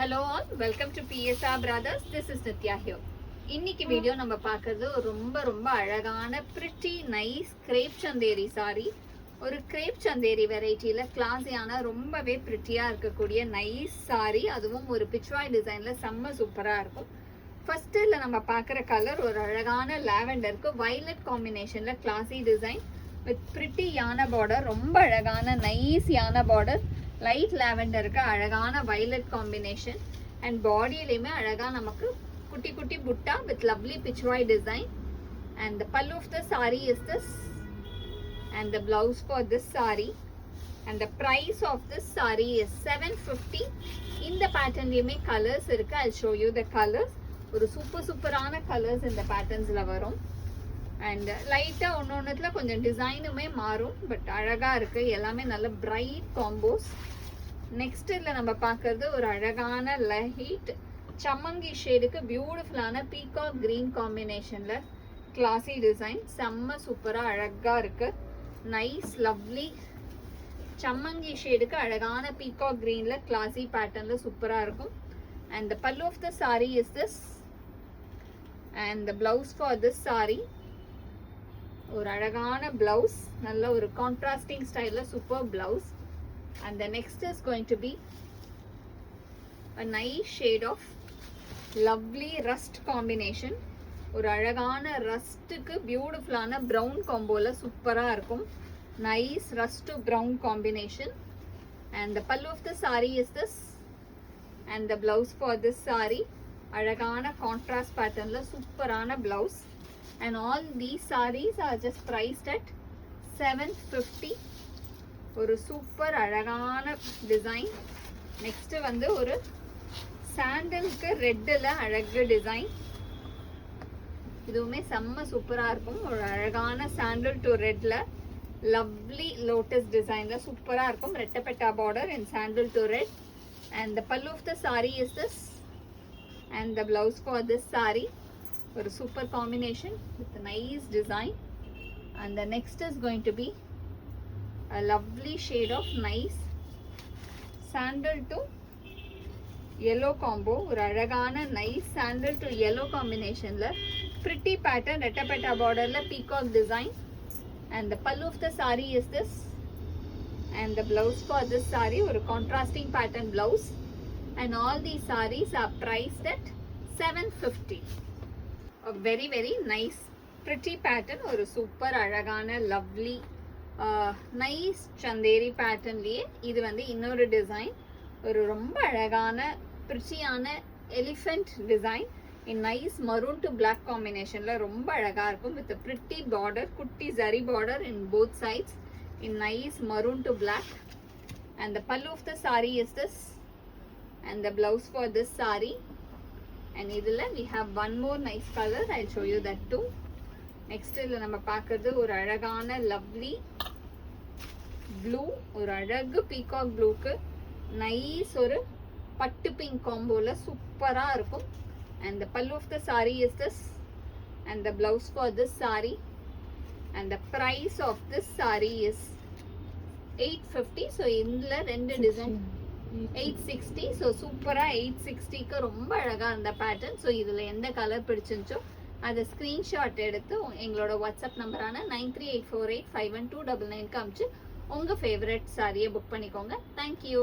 Hello all, welcome to PSR Brothers. This is Nitya here. இன்னைக்கு video நம்ம பார்க்கிறது ரொம்ப ரொம்ப அழகான pretty nice crepe chanderi saree. ஒரு crepe chanderi வெரைட்டில கிளாஸியான ரொம்பவே பிரிட்டியா இருக்கக்கூடிய நைஸ் saree. அதுவும் ஒரு பிச்வாய் டிசைன்ல செம்ம சூப்பரா இருக்கும். ஃபர்ஸ்ட் இல்ல நம்ம பார்க்குற கலர் ஒரு அழகான லாவெண்டருக்கு violet காம்பினேஷன்ல கிளாஸி டிசைன் with pretty யான border. ரொம்ப அழகான நைஸ் யான border. லைட் லாவெண்டருக்கு அழகான வயலட் காம்பினேஷன் அண்ட் பாடியிலையுமே அழகா நமக்கு குட்டி குட்டி புட்டா with lovely Pichwai design and the pallu of the sari is this and the blouse for this sari and the price of this sari is 750. இந்த பேட்டர்ன்லையுமே கலர்ஸ் இருக்கு. I show you the colours. ஒரு சூப்பரான கலர்ஸ் இந்த பேட்டர்ன்ஸ்ல வரும் அண்ட் லைட்டா ஒன்னொன்னுல கொஞ்சம் டிசைனுமே மாறும். பட் அழகா இருக்கு, எல்லாமே நல்ல பிரைட் காம்போஸ். நெக்ஸ்ட் இதுல நம்ம பார்க்கறது ஒரு அழகான லைட் சம்மங்கி ஷேடுக்கு பியூட்டிஃபுல்லான பீகாக் கிரீன் காம்பினேஷன்ல கிளாசி டிசைன் செம்ம சூப்பரா அழகா இருக்கு. நைஸ் லவ்லி சம்மங்கி ஷேடுக்கு அழகான பீகாக் கிரீன்ல கிளாசி பேட்டர்ன்ல சூப்பரா இருக்கும். And the pallu of the sari is this and the blouse for this sari ஒரு அழகான பிளவுஸ், நல்ல ஒரு கான்ட்ராஸ்டிங் ஸ்டைல்ல super blouse. And the next is going to be a nice shade of lovely rust combination. ஒரு அழகான ரஸ்ட்டுக்கு பியூட்டிஃபுல்லான ப்ரௌன் காம்போல சூப்பரா இருக்கும். Nice rust to brown combination. And the pallu of the saree is this and the blouse for this saree அழகான contrast பேட்டர்ன்ல சூப்பரான blouse. And all these sarees are just priced at 750. ஒரு super அழகான design. Next வந்து ஒரு சாண்டலுக்கு ரெட்ல அழகு design. இதுவுமே செம்ம சூப்பரா இருக்கும். ஒரு அழகான சாண்டல் டு ரெட்ல லவ்லி லோட்டஸ் டிசைன்ல சூப்பரா இருக்கும். ரெட்டப்பெட்டா border in sandal to red. And the pallu of the sari is this and the blouse for this sari ஒரு super combination with nice design. And the next is going to be a lovely shade of nice sandal to yellow combo. ஒரு அழகான nice sandal to yellow combinationல pretty pattern ரெட்டப்பெட்டா borderல peacock design. And the pallu of the saree is this and the blouse for this saree ஒரு contrasting pattern blouse. And all these sarees are priced at 750. A very very nice pretty pattern. ஒரு super அழகான lovely nice Chanderi பேட்டர்ன்லயே இது வந்து இன்னொரு design. ஒரு ரொம்ப அழகான பிரிச்சியான elephant design in nice maroon to black காம்பினேஷன்ல ரொம்ப அழகா இருக்கும். வித் பிரிட்டி பார்டர், குட்டி zari border in both sides in nice maroon to black. And the pallu of the sari is this and the blouse for this sari. And இதுல we have one more nice color. I'll show you that too. Next இதுல நம்ம பார்க்கிறது ஒரு அழகான lovely blue. ஒரு அழகு peacock ப்ளூக்கு nice ஒரு பட்டு பிங்க் காம்போல சூப்பரா இருக்கும். And the pallu of the saree is this and the blouse for this saree. And the price of this saree is 850. So இதுல ரெண்டு டிசைன் 860. ஸோ சூப்பராக 860க்கு ரொம்ப அழகாக இருந்த பேட்டர்ன். ஸோ இதில் எந்த கலர் பிடிச்சிருச்சோ அதை ஸ்க்ரீன்ஷாட் எடுத்து எங்களோட வாட்ஸ்அப் நம்பரான 9384851299 அமிச்சு உங்கள் ஃபேவரட் சாரியை புக் பண்ணிக்கோங்க. தேங்க்யூ.